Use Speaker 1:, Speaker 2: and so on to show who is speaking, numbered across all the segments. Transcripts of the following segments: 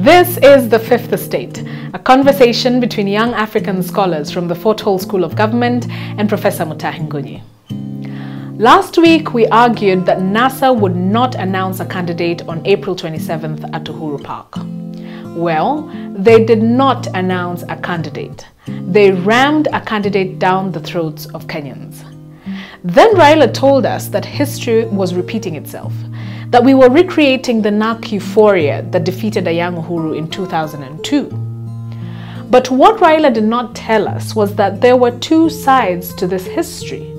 Speaker 1: This is The Fifth Estate, a conversation between young African scholars from the Fort Hall School of Government and Professor Mutahi Ngunyi. Last week, we argued that NASA would not announce a candidate on April 27th at Uhuru Park. Well, they did not announce a candidate. They rammed a candidate down the throats of Kenyans. Then Raila told us that history was repeating itself, that we were recreating the NARC euphoria that defeated a young Uhuru in 2002. But what Raila did not tell us was that there were two sides to this history,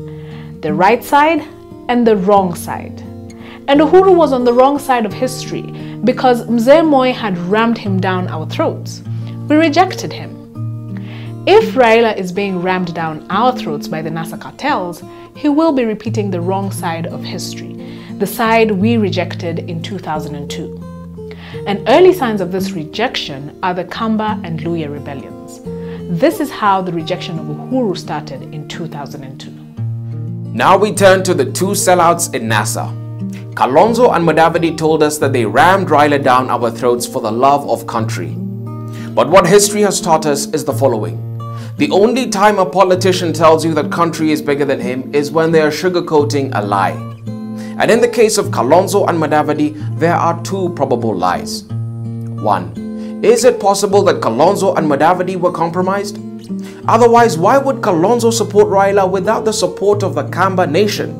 Speaker 1: the right side and the wrong side. And Uhuru was on the wrong side of history because Mzee Moi had rammed him down our throats. We rejected him. If Raila is being rammed down our throats by the NASA cartels, he will be repeating the wrong side of history, the side we rejected in 2002. And early signs of this rejection are the Kamba and Luhya rebellions. This is how the rejection of Uhuru started in 2002.
Speaker 2: Now we turn to the two sellouts in NASA. Kalonzo and Mudavadi told us that they rammed Raila down our throats for the love of country. But what history has taught us is the following. The only time a politician tells you that country is bigger than him is when they are sugarcoating a lie. And in the case of Kalonzo and Mudavadi, there are two probable lies. 1. Is it possible that Kalonzo and Mudavadi were compromised? Otherwise, why would Kalonzo support Raila without the support of the Kamba nation?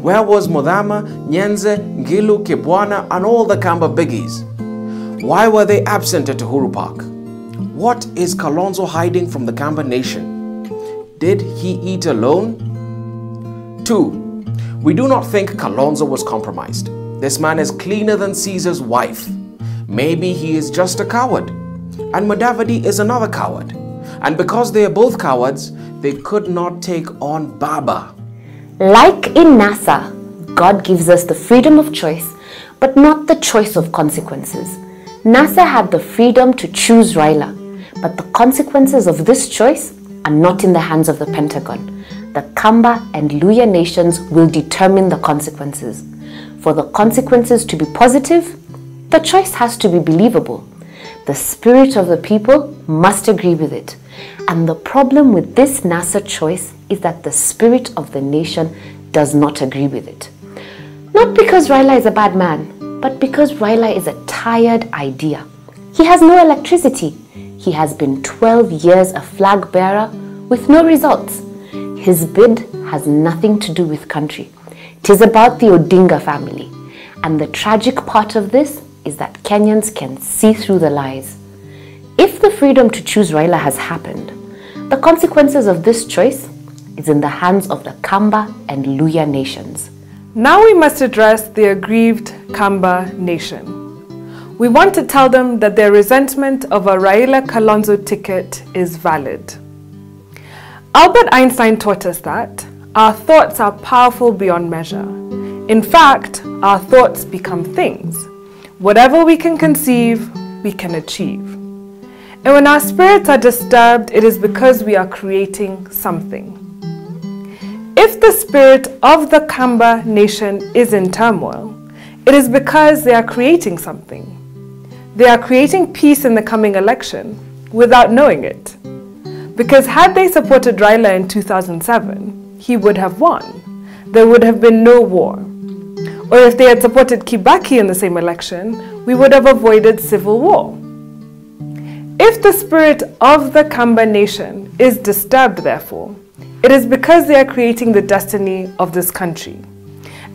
Speaker 2: Where was Mudhama, Nyenze, Ngilu, Kibwana and all the Kamba biggies? Why were they absent at Uhuru Park? What is Kalonzo hiding from the Kamba nation? Did he eat alone? 2. We do not think Kalonzo was compromised. This man is cleaner than Caesar's wife. Maybe he is just a coward. And Mudavadi is another coward. And because they are both cowards, they could not take on Baba.
Speaker 3: Like in NASA, God gives us the freedom of choice, but not the choice of consequences. NASA had the freedom to choose Raila, but the consequences of this choice are not in the hands of the Pentagon. The Kamba and Luhya nations will determine the consequences. For the consequences to be positive, the choice has to be believable. The spirit of the people must agree with it. And the problem with this NASA choice is that the spirit of the nation does not agree with it. Not because Raila is a bad man, but because Raila is a tired idea. He has no electricity. He has been 12 years a flag bearer with no results. His bid has nothing to do with country. It is about the Odinga family. And the tragic part of this is that Kenyans can see through the lies. If the freedom to choose Raila has happened, the consequences of this choice is in the hands of the Kamba and Luhya nations.
Speaker 1: Now we must address the aggrieved Kamba nation. We want to tell them that their resentment of a Raila-Kalonzo ticket is valid. Albert Einstein taught us that our thoughts are powerful beyond measure. In fact, our thoughts become things. Whatever we can conceive, we can achieve. And when our spirits are disturbed, it is because we are creating something. If the spirit of the Kamba nation is in turmoil, it is because they are creating something. They are creating peace in the coming election without knowing it. Because had they supported Raila in 2007, he would have won. There would have been no war. Or if they had supported Kibaki in the same election, we would have avoided civil war. If the spirit of the Kamba nation is disturbed, therefore, it is because they are creating the destiny of this country.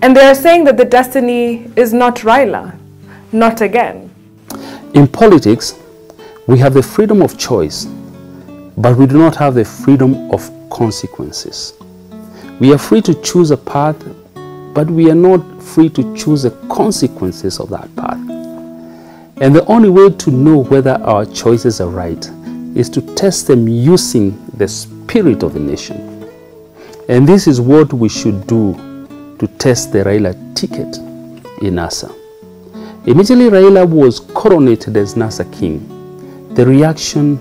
Speaker 1: And they are saying that the destiny is not Raila, not again.
Speaker 4: In politics, we have the freedom of choice, but we do not have the freedom of consequences. We are free to choose a path, but we are not free to choose the consequences of that path. And the only way to know whether our choices are right is to test them using the spirit of the nation. And this is what we should do to test the Raila ticket in NASA. Immediately Raila was coronated as NASA king, the reaction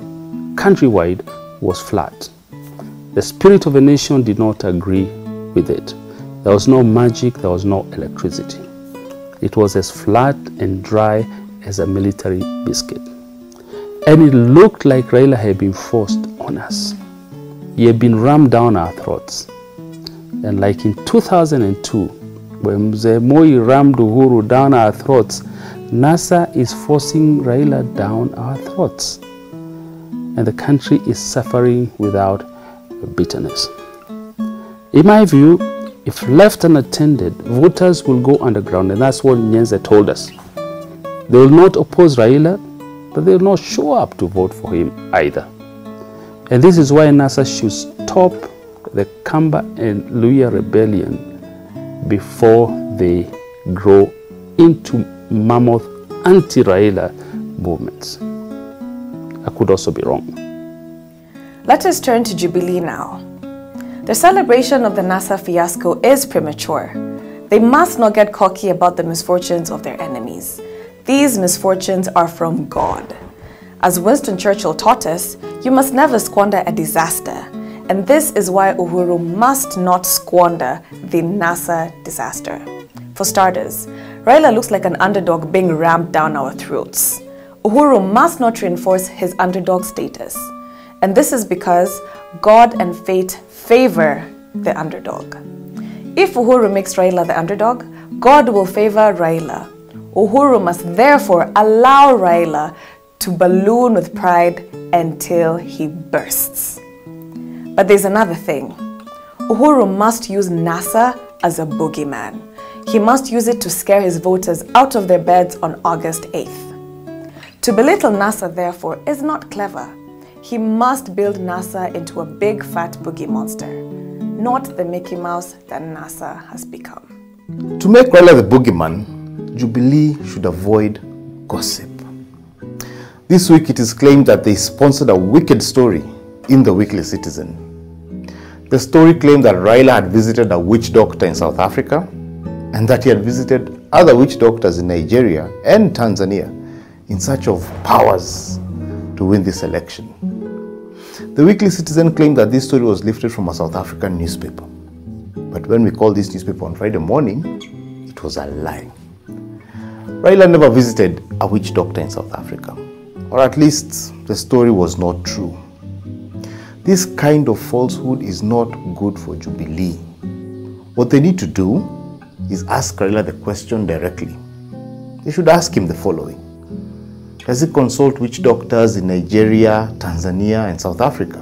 Speaker 4: countrywide was flat. The spirit of the nation did not agree with it. There was no magic, there was no electricity. It was as flat and dry as a military biscuit. And it looked like Raila had been forced on us. He had been rammed down our throats. And like in 2002, when Mzee Moi rammed Uhuru down our throats, NASA is forcing Raila down our throats. And the country is suffering without bitterness. In my view, if left unattended, voters will go underground, and that's what Nyenze told us. They will not oppose Raila, but they will not show up to vote for him either. And this is why NASA should stop the Kamba and Luhya rebellion before they grow into mammoth anti-Raila movements. I could also be wrong.
Speaker 5: Let us turn to Jubilee now. The celebration of the NASA fiasco is premature. They must not get cocky about the misfortunes of their enemies. These misfortunes are from God. As Winston Churchill taught us, you must never squander a disaster. And this is why Uhuru must not squander the NASA disaster. For starters, Raila looks like an underdog being rammed down our throats. Uhuru must not reinforce his underdog status. And this is because God and fate favor the underdog. If Uhuru makes Raila the underdog, God will favor Raila. Uhuru must therefore allow Raila to balloon with pride until he bursts. But there's another thing. Uhuru must use NASA as a boogeyman. He must use it to scare his voters out of their beds on August 8th. To belittle NASA, therefore, is not clever. He must build NASA into a big fat boogie monster, not the Mickey Mouse that NASA has become.
Speaker 6: To make Raila the boogeyman, Jubilee should avoid gossip. This week it is claimed that they sponsored a wicked story in the Weekly Citizen. The story claimed that Raila had visited a witch doctor in South Africa and that he had visited other witch doctors in Nigeria and Tanzania in search of powers to win this election. The Weekly Citizen claimed that this story was lifted from a South African newspaper. But when we called this newspaper on Friday morning, it was a lie. Raila never visited a witch doctor in South Africa, or at least the story was not true. This kind of falsehood is not good for Jubilee. What they need to do is ask Raila the question directly. They should ask him the following. Does he consult witch doctors in Nigeria, Tanzania, and South Africa?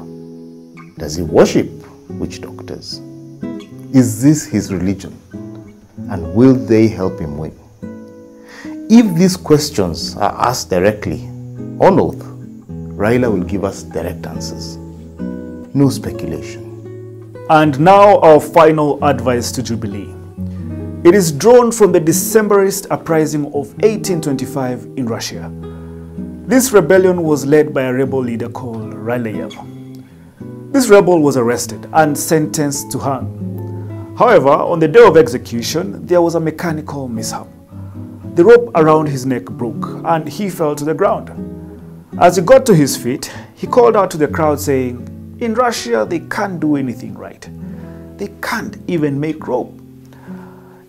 Speaker 6: Does he worship witch doctors? Is this his religion? And will they help him win? If these questions are asked directly, on oath, Raila will give us direct answers. No speculation.
Speaker 7: And now our final advice to Jubilee. It is drawn from the Decemberist uprising of 1825 in Russia. This rebellion was led by a rebel leader called Raila. This rebel was arrested and sentenced to hang. However, on the day of execution, there was a mechanical mishap. The rope around his neck broke and he fell to the ground. As he got to his feet, he called out to the crowd saying, "In Russia, they can't do anything right. They can't even make rope."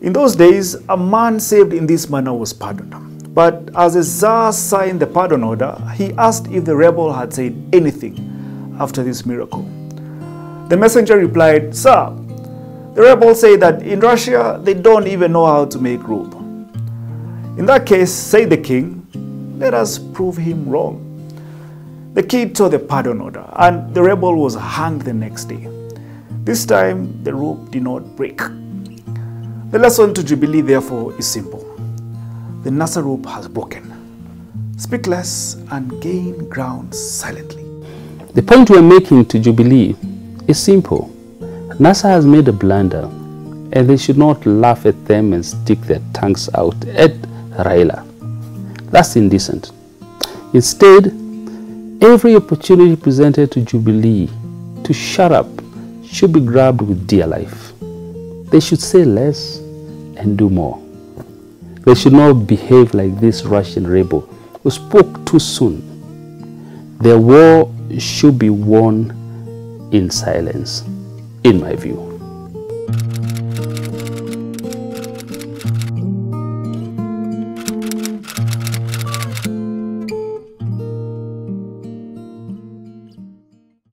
Speaker 7: In those days, a man saved in this manner was pardoned. But as the Tsar signed the pardon order, he asked if the rebel had said anything after this miracle. The messenger replied, "Sir, the rebels say that in Russia, they don't even know how to make rope." "In that case," said the king, "let us prove him wrong." The king tore the pardon order, and the rebel was hanged the next day. This time, the rope did not break. The lesson to Jubilee, therefore, is simple. The NASA rope has broken. Speak less and gain ground silently.
Speaker 4: The point we're making to Jubilee is simple. NASA has made a blunder, and they should not laugh at them and stick their tongues out at Raila. That's indecent. Instead, every opportunity presented to Jubilee to shut up should be grabbed with dear life. They should say less and do more. They should not behave like this Russian rebel who spoke too soon. Their war should be won in silence, in my view.